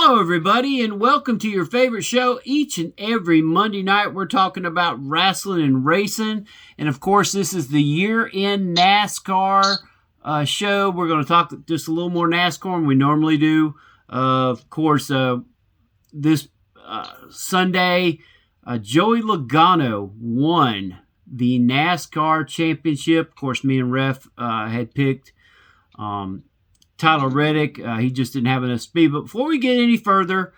Hello, everybody, and welcome to your favorite show. Each and every Monday night, we're talking about Rasslin and Racin. And, of course, this is the year-end NASCAR show. We're going to talk just a little more NASCAR than we normally do. Of course, this Sunday, Joey Logano won the NASCAR championship. Of course, me and Ref had picked Tyler Reddick. He just didn't have enough speed. But before we get any further,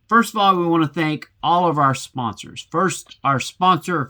first of all, we want to thank all of our sponsors. First, our sponsor,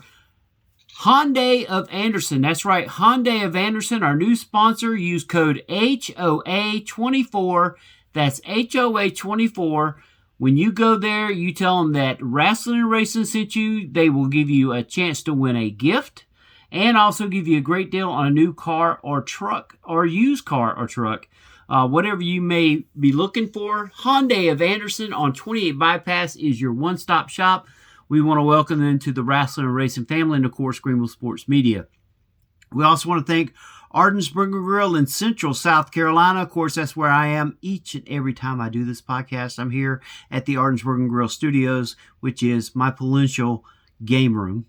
Hyundai of Anderson. That's right, Hyundai of Anderson, our new sponsor. Use code HOA24. That's HOA24. When you go there, you tell them that Rasslin and Racin sent you. They will give you a chance to win a gift and also give you a great deal on a new car or truck or used car or truck. Whatever you may be looking for, Hyundai of Anderson on 28 Bypass is your one-stop shop. We want to welcome them to the Rasslin and Racin family and, of course, Greenville Sports Media. We also want to thank Arden's Burger Grill in Central South Carolina. Of course, that's where I am each and every time I do this podcast. I'm here at the Arden's Burger Grill Studios, which is my palatial game room.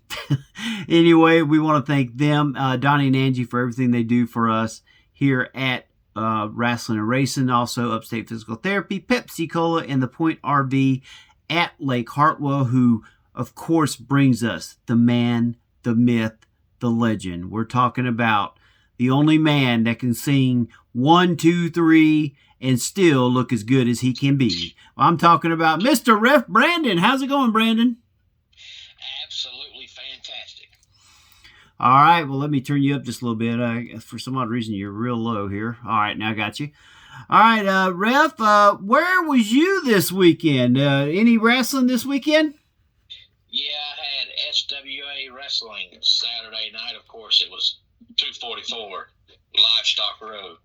Anyway, we want to thank them, Donnie and Angie, for everything they do for us here at Rasslin and Racin. Also, Upstate Physical Therapy, Pepsi Cola, and the Point RV at Lake Hartwell, who, of course, brings us the man, the myth, the legend. We're talking about the only man that can sing 1, 2, 3 and still look as good as he can be. I'm talking about Mr. Ref Brandon. How's it going, Brandon? Absolutely fantastic. All right, well, let me turn you up just a little bit. For some odd reason, you're real low here. All right, now I got you. All right, Ref, where was you this weekend? Any wrestling this weekend? Yeah, I had SWA wrestling Saturday night. Of course, it was 244 Livestock Road,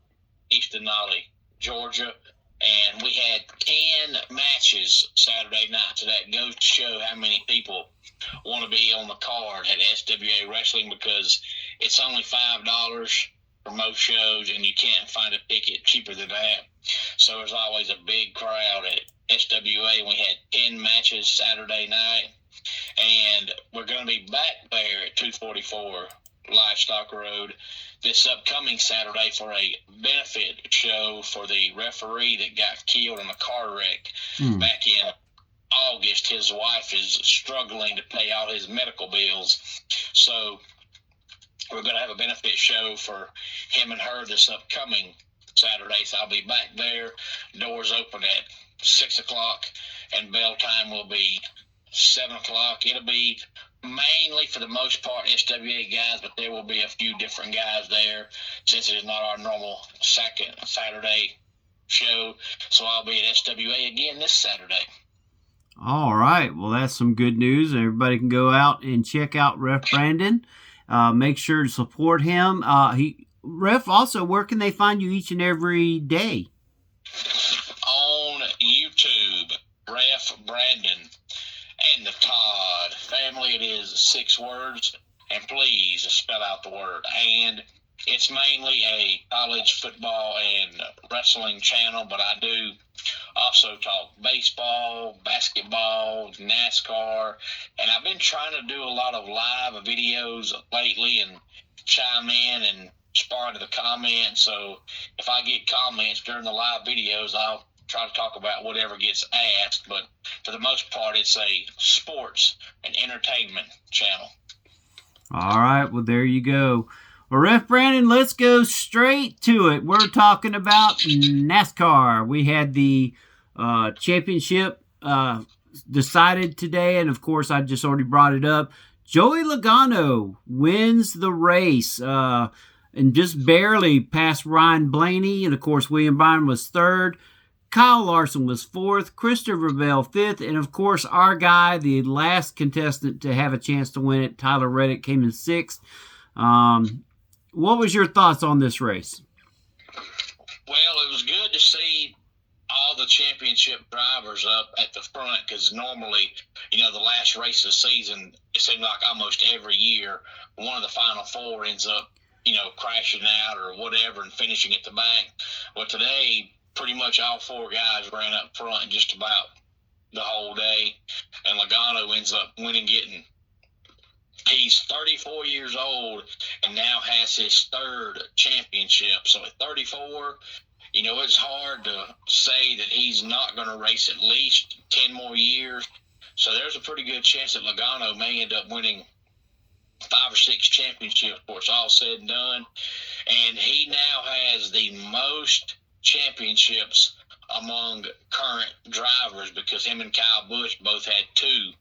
East Denali, Georgia. And we had 10 matches Saturday night. So that goes to show how many people want to be on the card at SWA Wrestling, because it's only $5 for most shows, and you can't find a ticket cheaper than that. So there's always a big crowd at SWA. We had 10 matches Saturday night, and we're going to be back there at 244 Livestock Road this upcoming Saturday for a benefit show for the referee that got killed in a car wreck back in August. His wife is struggling to pay all his medical bills, so we're going to have a benefit show for him and her this upcoming Saturday. So I'll be back there. Doors open at 6 o'clock, and bell time will be 7 o'clock. It'll be mainly, for the most part, SWA guys, but there will be a few different guys there since it is not our normal second Saturday show. So I'll be at SWA again this Saturday. All right. Well, that's some good news. Everybody can go out and check out Ref Brandon. Make sure to support him. Ref, also, where can they find you each and every day? On YouTube, Ref Brandon and the Todd family. It is 6 words, and please spell out the word and. It's mainly a college football and wrestling channel, but I do also talk baseball, basketball, NASCAR, and I've been trying to do a lot of live videos lately and chime in and respond to the comments. So if I get comments during the live videos, I'll try to talk about whatever gets asked, but for the most part, it's a sports and entertainment channel. All right, well, there you go. Well, Ref Brandon, let's go straight to it. We're talking about NASCAR. We had the championship decided today, and of course, I just already brought it up. Joey Logano wins the race and just barely passed Ryan Blaney, and of course, William Byron was third. Kyle Larson was fourth, Christopher Bell fifth, and of course, our guy, the last contestant to have a chance to win it, Tyler Reddick, came in sixth. What was your thoughts on this race? Well, it was good to see all the championship drivers up at the front, because normally, the last race of the season, it seemed like almost every year, one of the final four ends up, crashing out or whatever and finishing at the back. Well, today, pretty much all four guys ran up front just about the whole day, and Logano ends up getting. He's 34 years old and now has his third championship. So at 34, it's hard to say that he's not going to race at least 10 more years. So there's a pretty good chance that Logano may end up winning 5 or 6 championships before it's all said and done. And he now has the most championships among current drivers because him and Kyle Busch both had 2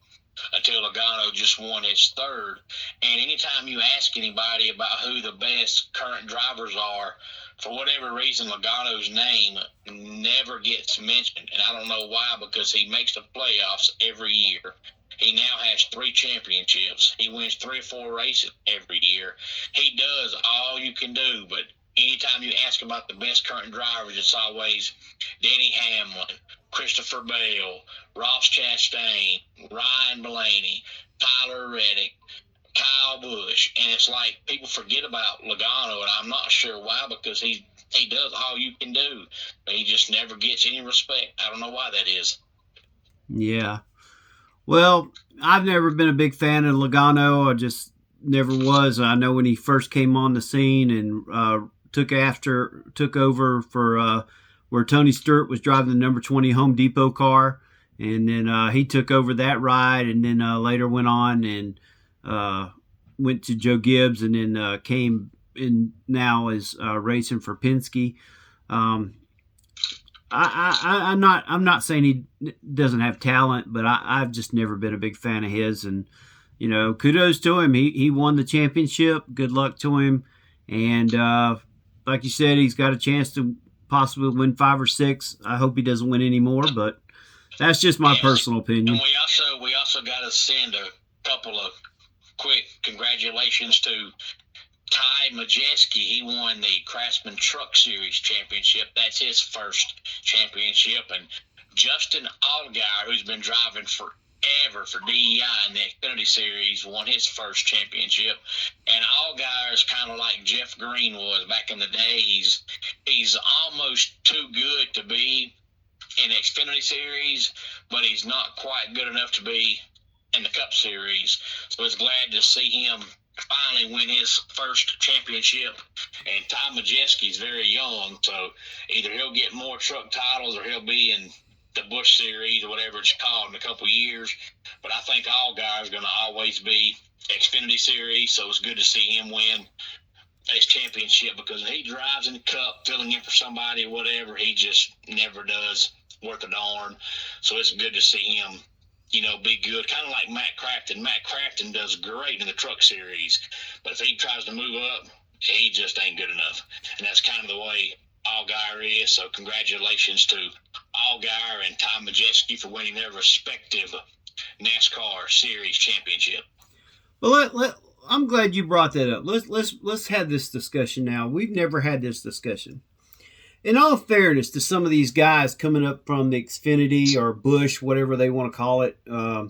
until Logano just won his third. And anytime you ask anybody about who the best current drivers are, for whatever reason, Logano's name never gets mentioned. And I don't know why, because he makes the playoffs every year. He now has 3 championships. He wins 3 or 4 races every year. He does all you can do, but anytime you ask about the best current drivers, it's always Denny Hamlin, Christopher Bell, Ross Chastain, Ryan Blaney, Tyler Reddick, Kyle Busch, and it's like people forget about Logano, and I'm not sure why, because he does all you can do, but he just never gets any respect. I don't know why that is. Yeah. Well, I've never been a big fan of Logano. I just never was. I know when he first came on the scene and took over for where Tony Stewart was driving the number 20 Home Depot car, and then he took over that ride, and then later went on and went to Joe Gibbs, and then came in now is racing for Penske. I'm not saying he doesn't have talent, but I've just never been a big fan of his. And kudos to him. He won the championship. Good luck to him. And like you said, he's got a chance to possibly win 5 or 6. I hope he doesn't win any more, but that's just my personal opinion. And we also got to send a couple of quick congratulations to Ty Majeski. He won the Craftsman Truck Series championship. That's his first championship. And Justin Allgaier, who's been driving forever for DEI in the Xfinity Series, won his first championship. And Allgaier is kind of like Jeff Green was back in the day. He's almost too good to be in the Xfinity Series, but he's not quite good enough to be in the Cup Series. So it's glad to see him finally win his first championship. And Ty Majeski's very young, so either he'll get more truck titles or he'll be in the Busch Series or whatever it's called in a couple years. But I think Allgaier is going to always be Xfinity Series, so it's good to see him win his championship, because when he drives in the Cup filling in for somebody or whatever, he just never does worth a darn. So it's good to see him be good, kind of like Matt Crafton. Matt Crafton does great in the Truck Series, but if he tries to move up, he just ain't good enough. And that's kind of the way Allgaier is. So congratulations to Allgaier and Ty Majeski for winning their respective NASCAR Series championship. Well, I'm glad you brought that up. Let's have this discussion now. We've never had this discussion. In all fairness to some of these guys coming up from the Xfinity or Busch, whatever they want to call it, a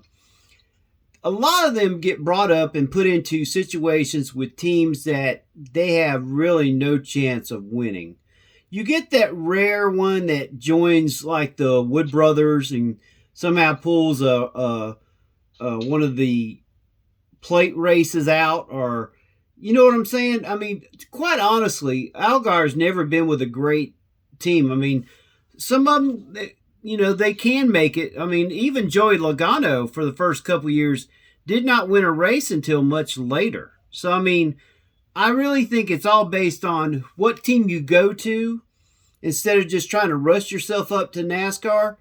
lot of them get brought up and put into situations with teams that they have really no chance of winning. You get that rare one that joins like the Wood Brothers and somehow pulls one of the plate races out, or you know what I'm saying? I mean, quite honestly, Allgaier's never been with a great team. I mean, some of them, they can make it. I mean, even Joey Logano for the first couple years did not win a race until much later. So, I mean, I really think it's all based on what team you go to instead of just trying to rush yourself up to NASCAR.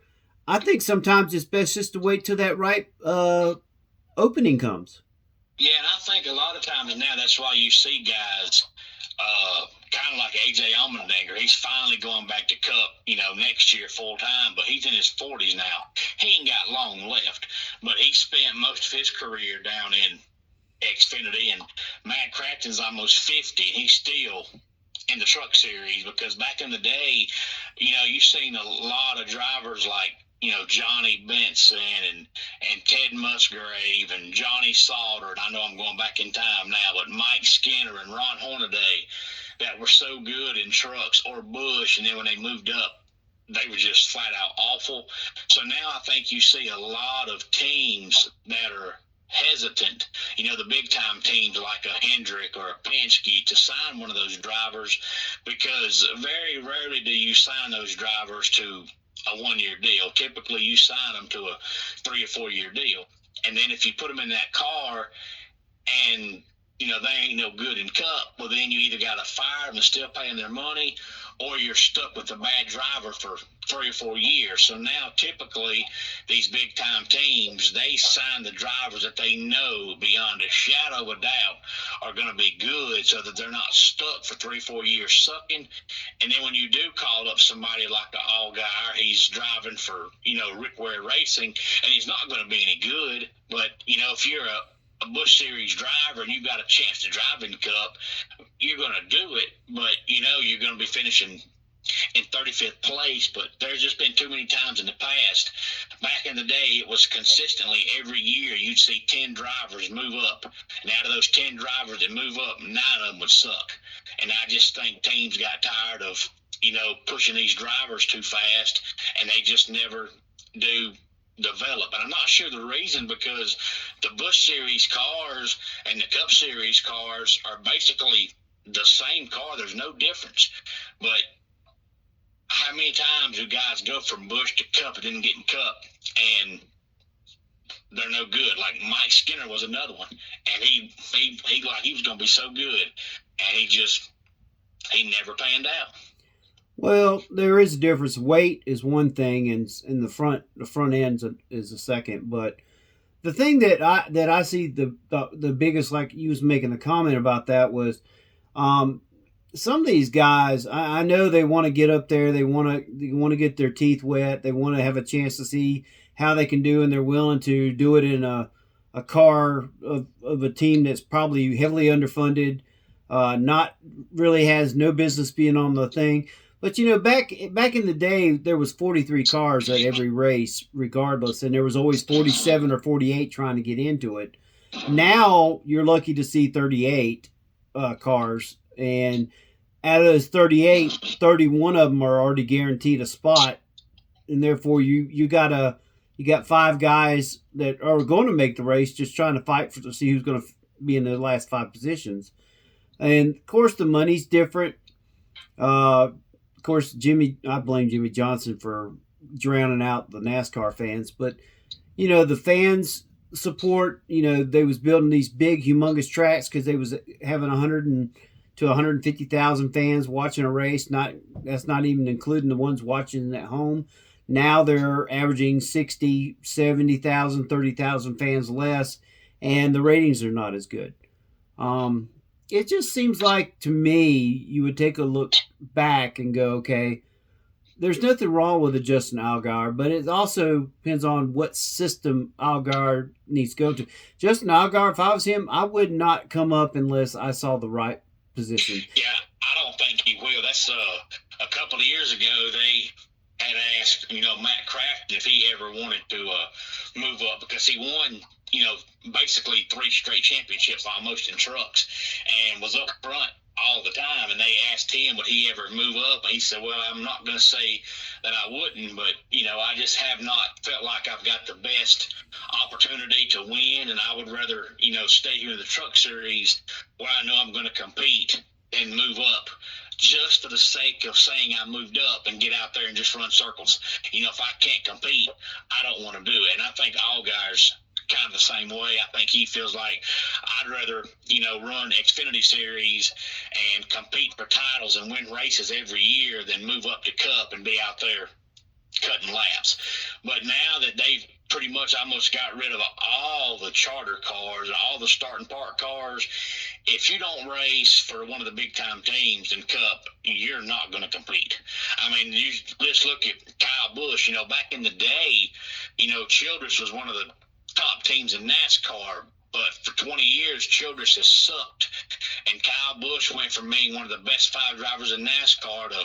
I think sometimes it's best just to wait till that right opening comes. Yeah, and I think a lot of times now that's why you see guys kind of like AJ Allmendinger. He's finally going back to Cup, next year full time, but he's in his 40s now. He ain't got long left, but he spent most of his career down in Xfinity, and Matt Crafton's almost 50. He's still in the Truck Series, because back in the day, you've seen a lot of drivers like Johnny Benson and Ted Musgrave and Johnny Sauter, and I know I'm going back in time now, but Mike Skinner and Ron Hornaday that were so good in trucks, or Busch, and then when they moved up they were just flat out awful. So now I think you see a lot of teams that are hesitant, the big time teams like a Hendrick or a Penske to sign one of those drivers, because very rarely do you sign those drivers to a 1-year deal. Typically you sign them to a 3 or 4 year deal. And then if you put them in that car and they ain't no good in Cup, well, then you either got to fire them and still paying their money, or you're stuck with a bad driver for 3 or 4 years. So now typically these big time teams, they sign the drivers that they know beyond a shadow of a doubt are going to be good, so that they're not stuck for 3 or 4 years sucking. And then when you do call up somebody like the Allgaier, he's driving for, Rick Ware Racing, and he's not going to be any good. But, if you're a Busch Series driver and you got a chance to drive in the Cup, you're going to do it, but you're going to be finishing in 35th place. But there's just been too many times in the past. Back in the day, it was consistently every year you'd see 10 drivers move up, and out of those 10 drivers that move up, 9 of them would suck. And I just think teams got tired of pushing these drivers too fast, and they just never do develop. And I'm not sure the reason, because the Busch Series cars and the Cup Series cars are basically the same car. There's no difference. But how many times do guys go from Busch to Cup and didn't get in Cup, and they're no good? Like Mike Skinner was another one, and he like he was going to be so good, and he never panned out. Well, there is a difference. Weight is one thing, and in the front end is a second. But the thing that I see the biggest, like you was making a comment about that, was some of these guys. I know they want to get up there. They want to get their teeth wet. They want to have a chance to see how they can do, and they're willing to do it in a car of a team that's probably heavily underfunded, not really has no business being on the thing. But back in the day, there was 43 cars at every race, regardless, and there was always 47 or 48 trying to get into it. Now you're lucky to see 38 cars, and out of those 38, 31 of them are already guaranteed a spot, and therefore you got 5 guys that are going to make the race, just trying to fight to see who's going to be in the last 5 positions. And of course, the money's different. Of course, I blame Jimmy Johnson for drowning out the NASCAR fans, but the fans support. They was building these big, humongous tracks because they was having 100 to 150,000 fans watching a race. That's not even including the ones watching at home. Now they're averaging 60, 70,000, 30,000 fans less, and the ratings are not as good. It just seems like, to me, you would take a look back and go, okay, there's nothing wrong with a Justin Allgaier, but it also depends on what system Allgaier needs to go to. Justin Allgaier, if I was him, I would not come up unless I saw the right position. Yeah, I don't think he will. That's a couple of years ago, they had asked, Matt Crafton if he ever wanted to move up, because he won basically 3 straight championships almost in trucks, and was up front all the time. And they asked him, would he ever move up? And he said, well, I'm not going to say that I wouldn't, but, I just have not felt like I've got the best opportunity to win. And I would rather, stay here in the truck series where I know I'm going to compete and move up, just for the sake of saying I moved up, and get out there and just run circles. If I can't compete, I don't want to do it. And I think Allgaier's kind of the same way. I think he feels like, I'd rather, run Xfinity Series and compete for titles and win races every year than move up to Cup and be out there cutting laps. But now that they've pretty much almost got rid of all the charter cars and all the starting park cars, if you don't race for one of the big time teams in Cup, you're not going to compete. I mean, you just look at Kyle Busch. Back in the day, Childress was one of the top teams in NASCAR, but for 20 years, Childress has sucked. And Kyle Busch went from being one of the best 5 drivers in NASCAR to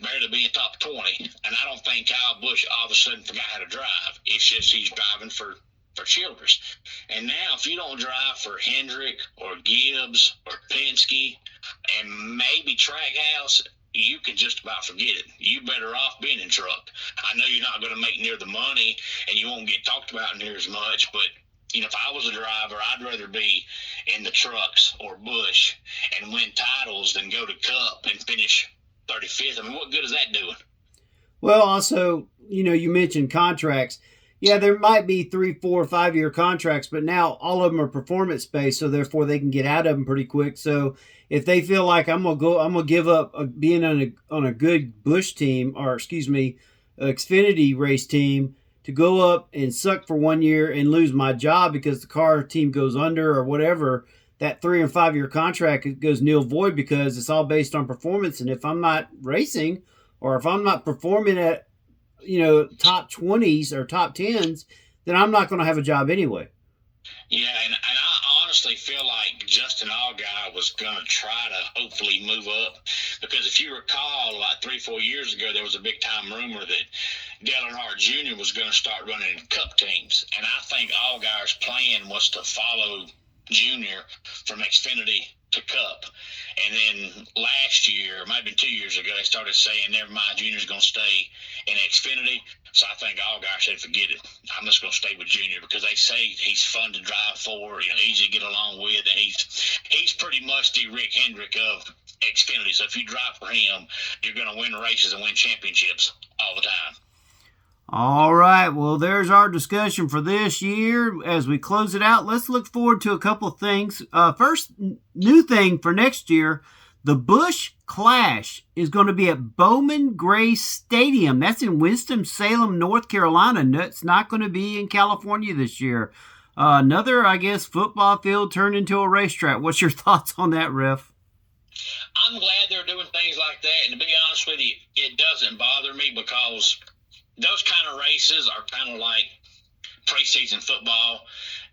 barely being top 20. And I don't think Kyle Busch all of a sudden forgot how to drive. It's just he's driving for Childress. And now, if you don't drive for Hendrick or Gibbs or Penske and maybe Trackhouse, you can just about forget it. You better off being in truck. I know you're not going to make near the money, and you won't get talked about near as much, but if I was a driver, I'd rather be in the trucks or Busch and win titles than go to Cup and finish 35th. I mean, what good is that doing? Well, also, you mentioned contracts. Yeah, there might be 3, 4, 5 year contracts, but now all of them are performance based, so therefore they can get out of them pretty quick. So if they feel like I'm gonna give up being on a good Busch team, or excuse me, Xfinity race team, to go up and suck for 1 year and lose my job because the car team goes under or whatever, that 3 or 5 year contract goes nil void because it's all based on performance. And if I'm not racing, or if I'm not performing at top 20s or top 10s, then I'm not going to have a job anyway. Yeah, and I honestly feel like Justin Allgaier was going to try to hopefully move up, because if you recall, like 3-4 years ago, there was a big time rumor that Dale Earnhardt Jr. was going to start running Cup teams, and I think Allgaier's plan was to follow Jr. from Xfinity to Cup. And then last year, it might have been 2 years ago, they started saying, never mind, Junior's going to stay in Xfinity. So I think Allgaier said, forget it. I'm just going to stay with Junior, because they say he's fun to drive for, easy to get along with, and he's pretty much the Rick Hendrick of Xfinity. So if you drive for him, you're going to win races and win championships all the time. All right, well, there's our discussion for this year. As we close it out, let's look forward to a couple of things. First, new thing for next year, the Busch Clash is going to be at Bowman Gray Stadium. That's in Winston-Salem, North Carolina. It's not going to be in California this year. Another, I guess, football field turned into a racetrack. What's your thoughts on that, Ref? I'm glad they're doing things like that, and to be honest with you, it doesn't bother me, because those kind of races are kind of like preseason football.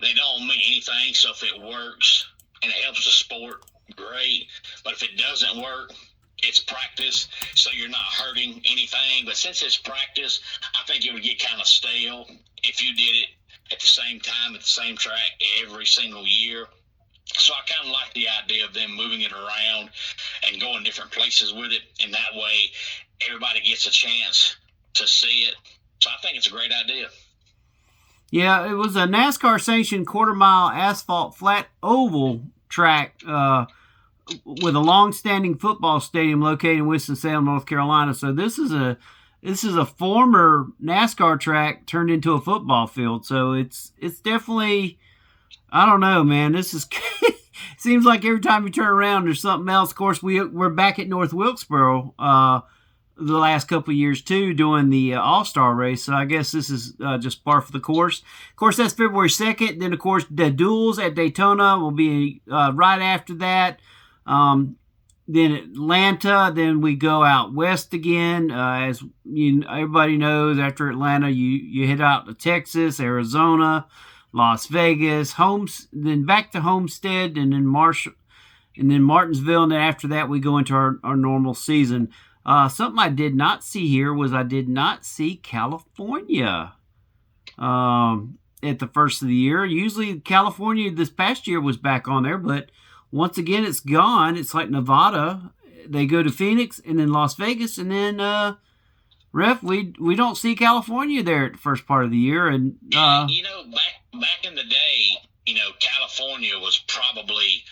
They don't mean anything, so if it works and it helps the sport, great. But if it doesn't work, it's practice, so you're not hurting anything. But since it's practice, I think it would get kind of stale if you did it at the same time, at the same track every single year. So I kind of like the idea of them moving it around and going different places with it, and that way everybody gets a chance to see it. So I think it's a great idea. Yeah, it was a NASCAR sanctioned quarter-mile asphalt flat oval track with a long-standing football stadium located in Winston-Salem, North Carolina. So this is a former NASCAR track turned into a football field. So it's definitely, I don't know, man. This is seems like every time you turn around, there's something else. Of course, we're back at North Wilkesboro the last couple of years too, doing the All-Star race. So I guess this is just par for the course. Of course, that's February 2nd. Then, of course, the duels at Daytona will be right after that. Then Atlanta. Then we go out west again. As everybody knows, after Atlanta, you head out to Texas, Arizona, Las Vegas, then back to Homestead, and then Martinsville, and then after that we go into our normal season. Something I did not see here was I did not see California at the first of the year. Usually California this past year was back on there, but once again it's gone. It's like Nevada. They go to Phoenix and then Las Vegas, and then Ref, we don't see California there at the first part of the year. And back in the day, California was probably,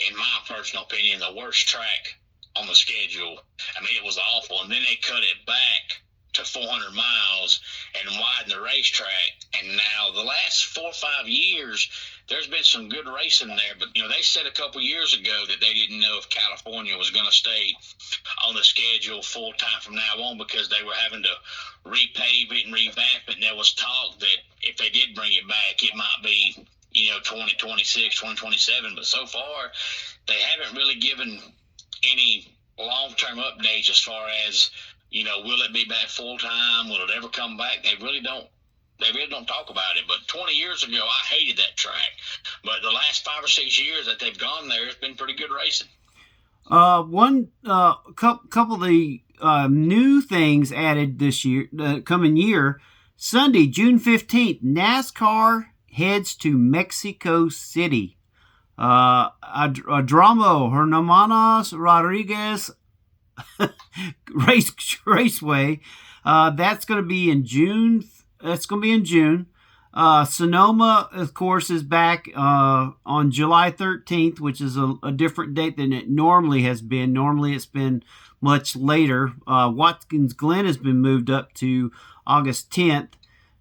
in my personal opinion, the worst track on the schedule. I mean, it was awful. And then they cut it back to 400 miles and widened the racetrack. And now the last 4 or 5 years, there's been some good racing there. But, they said a couple years ago that they didn't know if California was going to stay on the schedule full time from now on, because they were having to repave it and revamp it. And there was talk that if they did bring it back, it might be, 2026, 2027. But so far, they haven't really given any long-term updates as far as, will it be back full-time? Will it ever come back? They really don't talk about it. But 20 years ago, I hated that track. But the last 5 or 6 years that they've gone there, it's been pretty good racing. Couple of the new things added this year, coming year, Sunday, June 15th, NASCAR heads to Mexico City. Adramo Hermanos Rodriguez Raceway. That's going to be in June. Sonoma, of course, is back on July 13th, which is a different date than it normally has been. Normally, it's been much later. Watkins Glen has been moved up to August 10th.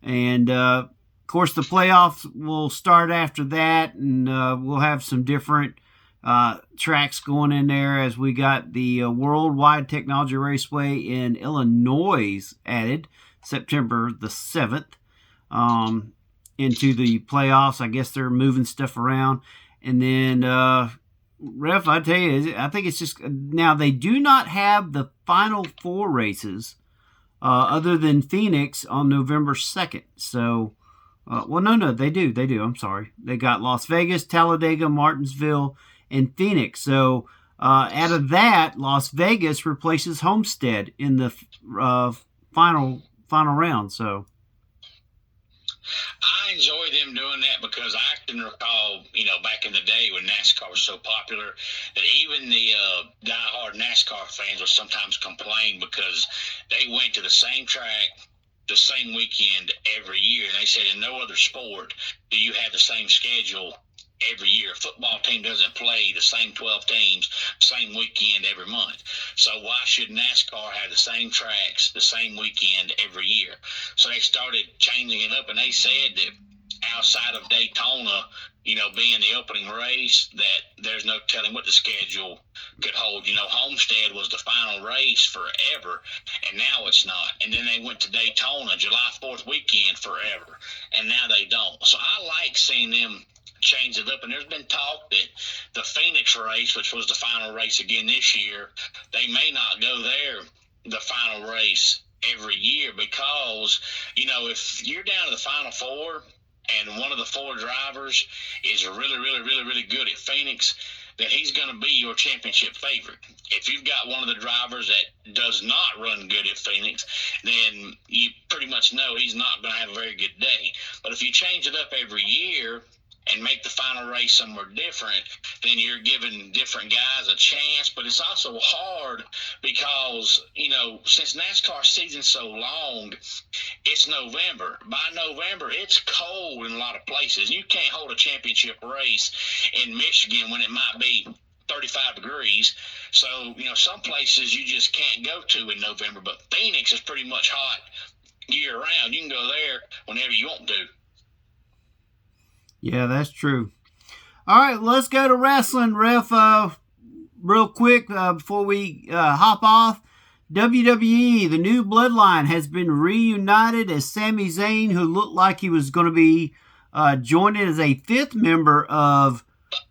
And, of course, the playoffs will start after that, and we'll have some different tracks going in there, as we got the Worldwide Technology Raceway in Illinois added September the 7th. Into the playoffs. I guess they're moving stuff around. And then, Ref, I tell you, I think it's just, now they do not have the final 4 races other than Phoenix on November 2nd. So, no, they do. I'm sorry. They got Las Vegas, Talladega, Martinsville, and Phoenix. So, out of that, Las Vegas replaces Homestead in the final round. So, I enjoy them doing that because I can recall, back in the day when NASCAR was so popular, that even the diehard NASCAR fans would sometimes complain because they went to the same track the same weekend every year. And they said in no other sport do you have the same schedule every year. A football team doesn't play the same 12 teams, same weekend every month. So why should NASCAR have the same tracks, the same weekend every year? So they started changing it up, and they said that outside of Daytona, being the opening race, that there's no telling what the schedule could hold. Homestead was the final race forever, and now it's not. And then they went to Daytona, July 4th weekend forever, and now they don't. So I like seeing them change it up, and there's been talk that the Phoenix race, which was the final race again this year, they may not go there the final race every year because, if you're down to the final 4 and one of the 4 drivers is really, really, really, really good at Phoenix, then he's going to be your championship favorite. If you've got one of the drivers that does not run good at Phoenix, then you pretty much know he's not going to have a very good day. But if you change it up every year and make the final race somewhere different, then you're giving different guys a chance. But it's also hard because, since NASCAR season's so long, it's November. By November, it's cold in a lot of places. You can't hold a championship race in Michigan when it might be 35 degrees. So, some places you just can't go to in November. But Phoenix is pretty much hot year round. You can go there whenever you want to. Yeah, that's true. All right, let's go to wrestling, Ref. Real quick before we hop off. WWE, the new bloodline, has been reunited as Sami Zayn, who looked like he was going to be joining as a 5th member of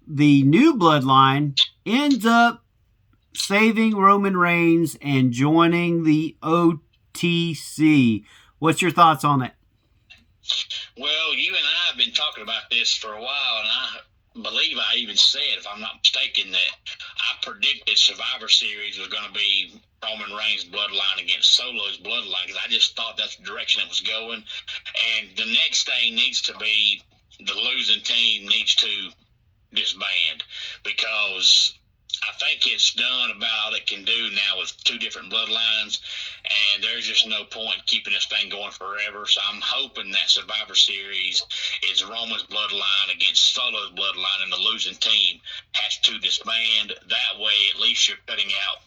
the new bloodline, ends up saving Roman Reigns and joining the OTC. What's your thoughts on that? Well, you and I have been talking about this for a while, and I believe I even said, if I'm not mistaken, that I predicted Survivor Series was going to be Roman Reigns' bloodline against Solo's bloodline, because I just thought that's the direction it was going. And the next thing needs to be the losing team needs to disband, because I think it's done about all it can do now with 2 different bloodlines, and there's just no point keeping this thing going forever. So I'm hoping that Survivor Series is Roman's bloodline against Solo's bloodline, and the losing team has to disband. That way, at least you're cutting out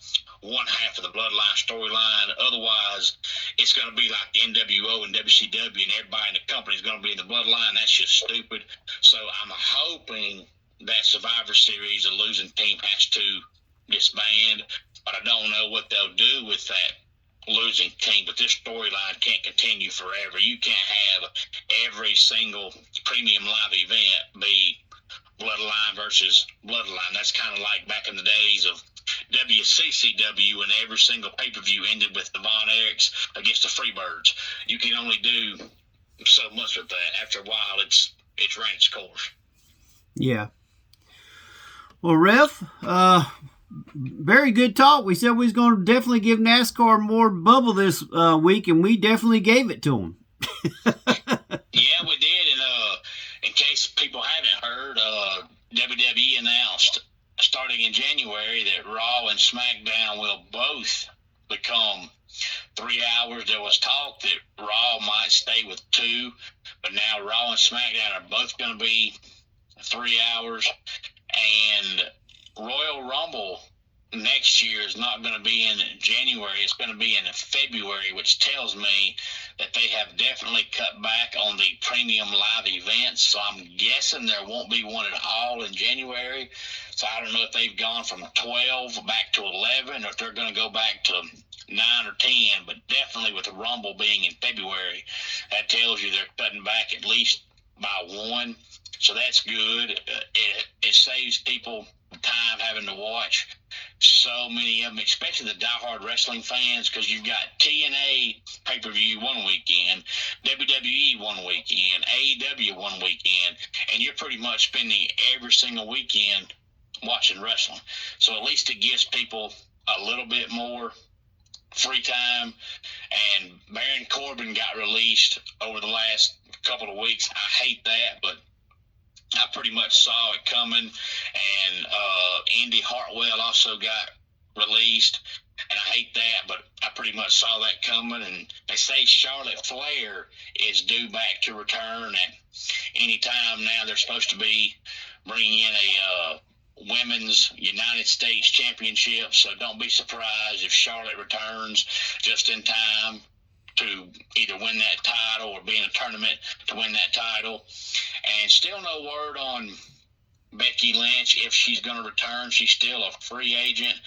one half of the bloodline storyline. Otherwise, it's going to be like the NWO and WCW, and everybody in the company is going to be in the bloodline. That's just stupid. So I'm hoping that Survivor Series, the losing team has to disband, but I don't know what they'll do with that losing team. But this storyline can't continue forever. You can't have every single premium live event be bloodline versus bloodline. That's kind of like back in the days of WCCW, when every single pay-per-view ended with the Von Erichs against the Freebirds. You can only do so much with that. After a while, it's ran its course. Yeah. Well, Ref, very good talk. We said we was going to definitely give NASCAR more bubble this week, and we definitely gave it to them. Yeah, we did. And in case people haven't heard, WWE announced starting in January that Raw and SmackDown will both become 3 hours. There was talk that Raw might stay with 2, but now Raw and SmackDown are both going to be 3 hours. And Royal Rumble next year is not going to be in January. It's going to be in February, which tells me that they have definitely cut back on the premium live events. So I'm guessing there won't be one at all in January. So I don't know if they've gone from 12 back to 11 or if they're going to go back to 9 or 10, but definitely with the Rumble being in February, that tells you they're cutting back at least by 1. So that's good. It saves people time having to watch so many of them, especially the diehard wrestling fans, because you've got TNA pay-per-view one weekend, WWE one weekend, AEW one weekend, and you're pretty much spending every single weekend watching wrestling. So at least it gives people a little bit more free time. And Baron Corbin got released over the last couple of weeks. I hate that, but I pretty much saw it coming. And Indy Hartwell also got released, and I hate that, but I pretty much saw that coming. And they say Charlotte Flair is due back to return at any time now. They're supposed to be bringing in a Women's United States Championship, so don't be surprised if Charlotte returns just in time to either win that title or be in a tournament to win that title. And still no word on Becky Lynch if she's going to return. She's still a free agent.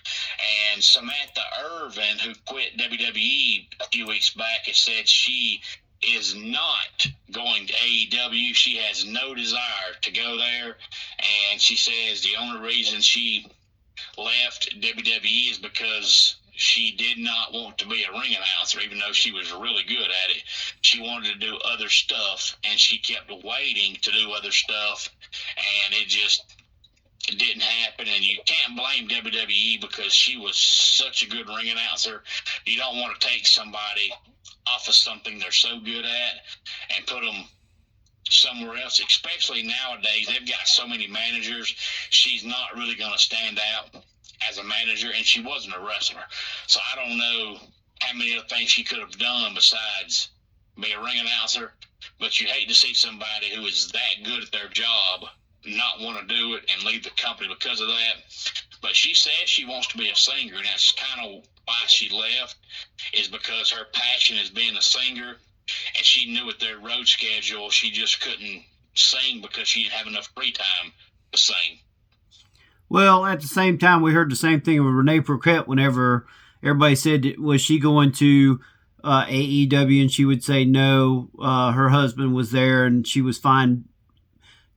And Samantha Irvin, who quit WWE a few weeks back, has said she is not going to AEW. She has no desire to go there. And she says the only reason she left WWE is because she did not want to be a ring announcer, even though she was really good at it. She wanted to do other stuff, and she kept waiting to do other stuff, and it just didn't happen. And you can't blame WWE because she was such a good ring announcer. You don't want to take somebody off of something they're so good at and put them somewhere else, especially nowadays. They've got so many managers. She's not really going to stand out as a manager, and she wasn't a wrestler. So I don't know how many other things she could have done besides be a ring announcer, but you hate to see somebody who is that good at their job not want to do it and leave the company because of that. But she says she wants to be a singer, and that's kind of why she left, is because her passion is being a singer, and she knew with their road schedule she just couldn't sing because she didn't have enough free time to sing. Well, at the same time, we heard the same thing with Renee Paquette whenever everybody said, was she going to AEW? And she would say no. Her husband was there, and she was fine,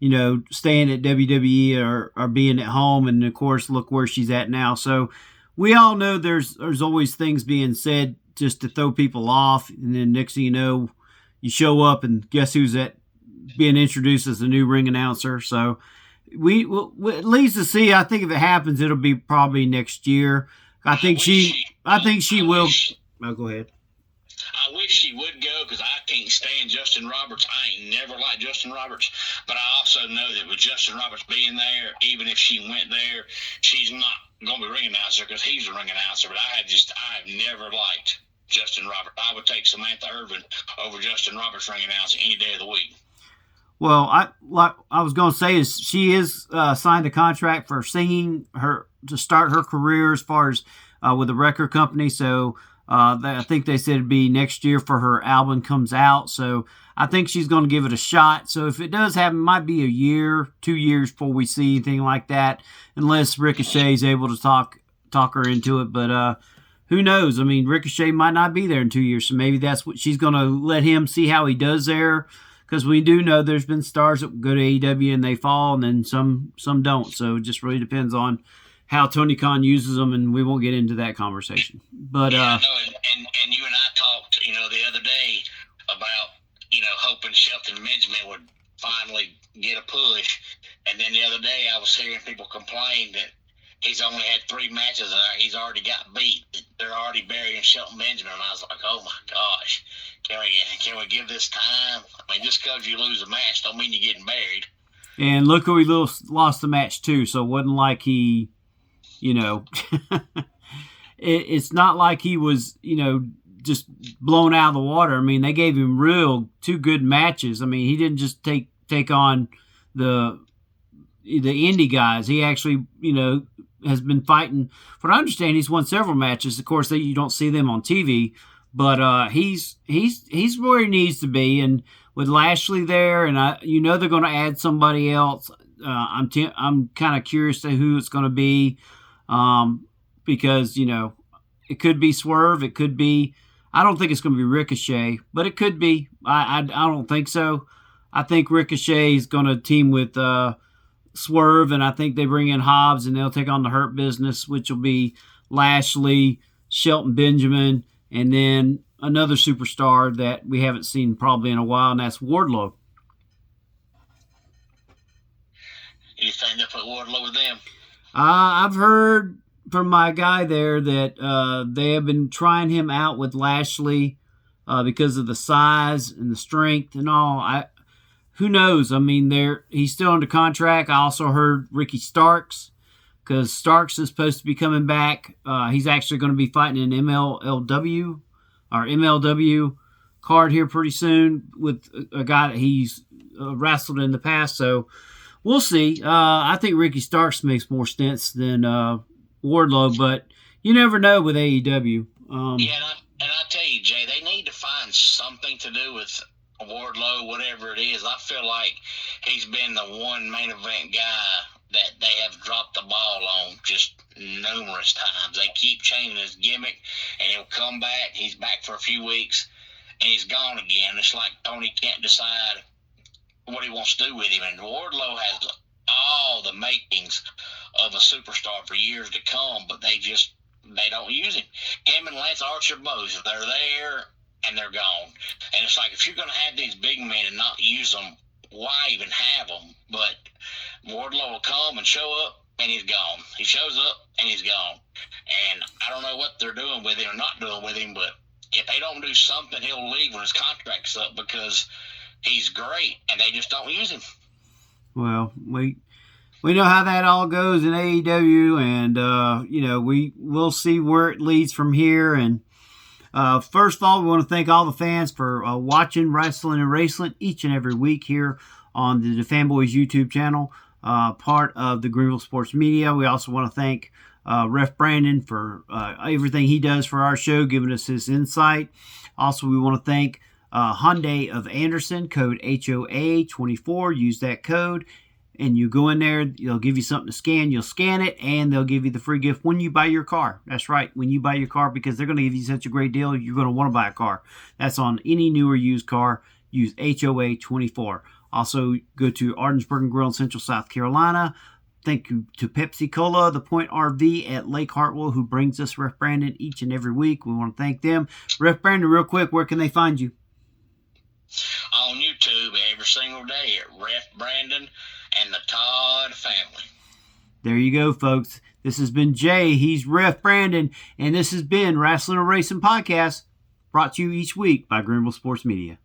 staying at WWE or being at home. And, of course, look where she's at now. So we all know there's always things being said just to throw people off. And then next thing you know, you show up, and guess who's being introduced as the new ring announcer. So it leads to see. I think if it happens, it'll be probably next year. I think she will. Oh, go ahead. I wish she would go because I can't stand Justin Roberts. I ain't never liked Justin Roberts, but I also know that with Justin Roberts being there, even if she went there, she's not going to be ring announcer because he's a ring announcer. But I have never liked Justin Roberts. I would take Samantha Irvin over Justin Roberts ring announcer any day of the week. Well, I was going to say is she is signed a contract for singing to start her career as far as with a record company. So I think they said it'd be next year for her album comes out. So I think she's going to give it a shot. So if it does happen, it might be a year, 2 years before we see anything like that, unless Ricochet is able to talk her into it. But who knows? I mean, Ricochet might not be there in 2 years, so maybe that's what she's going to let him see how he does there. Because we do know there's been stars that go to AEW and they fall, and then some don't. So it just really depends on how Tony Khan uses them, and we won't get into that conversation. But yeah, I know, and you and I talked, the other day about, hoping Shelton Benjamin would finally get a push. And then the other day I was hearing people complain that he's only had 3 matches and he's already got beat. They're already burying Shelton Benjamin. And I was like, oh, my gosh. Can we give this time? I mean, just because you lose a match don't mean you're getting buried. And look who he lost the match to. So it wasn't like he you know, it's not like he was, just blown out of the water. I mean, they gave him two good matches. I mean, he didn't just take on the indie guys. He actually, has been fighting. From what I understand, he's won several matches. Of course, you don't see them on TV, but he's where he needs to be. And with Lashley there, and they're going to add somebody else. I'm kind of curious to who it's going to be, because it could be Swerve, it could be. I don't think it's going to be Ricochet, but it could be. I don't think so. I think Ricochet is going to team with Swerve, and I think they bring in Hobbs, and they'll take on the Hurt Business, which will be Lashley, Shelton Benjamin, and then another superstar that we haven't seen probably in a while, and that's Wardlow. You think they'll put Wardlow with them? I've heard from my guy there that they have been trying him out with Lashley because of the size and the strength and all. Who knows? I mean, he's still under contract. I also heard Ricky Starks, because Starks is supposed to be coming back. He's actually going to be fighting an MLW card here pretty soon with a guy that he's wrestled in the past. So we'll see. I think Ricky Starks makes more sense than Wardlow, but you never know with AEW. And I tell you, Jay, they need to find something to do with Wardlow, whatever it is. I feel like he's been the one main event guy that they have dropped the ball on just numerous times. They keep changing his gimmick, and he'll come back. He's back for a few weeks, and he's gone again. It's like Tony can't decide what he wants to do with him. And Wardlow has all the makings of a superstar for years to come, but they don't use him. Him and Lance Archer both, they're there and they're gone. And it's like, if you're going to have these big men and not use them, why even have them? But Wardlow will come and show up, and he's gone. He shows up, and he's gone. And I don't know what they're doing with him or not doing with him, but if they don't do something, he'll leave when his contract's up, because he's great, and they just don't use him. Well, we know how that all goes in AEW, and we'll see where it leads from here. And first of all, we want to thank all the fans for watching Rasslin and Racin each and every week here on the Fanboys YouTube channel, part of the Greenville Sports Media. We also want to thank Ref Brandon for everything he does for our show, giving us his insight. Also, we want to thank Hyundai of Anderson, code HOA24. Use that code, and you go in there, they'll give you something to scan. You'll scan it, and they'll give you the free gift when you buy your car. That's right, when you buy your car, because they're going to give you such a great deal, you're going to want to buy a car. That's on any new or used car. Use HOA24. Also, go to Ardensburg Grill in Central South Carolina. Thank you to Pepsi Cola, the Point RV at Lake Hartwell, who brings us Ref Brandon each and every week. We want to thank them. Ref Brandon, real quick, where can they find you? On YouTube every single day at Ref Brandon and the Todd family. There you go, folks. This has been Jay. He's Ref Brandon, and this has been Rasslin and Racin Podcast, brought to you each week by Greenville Sports Media.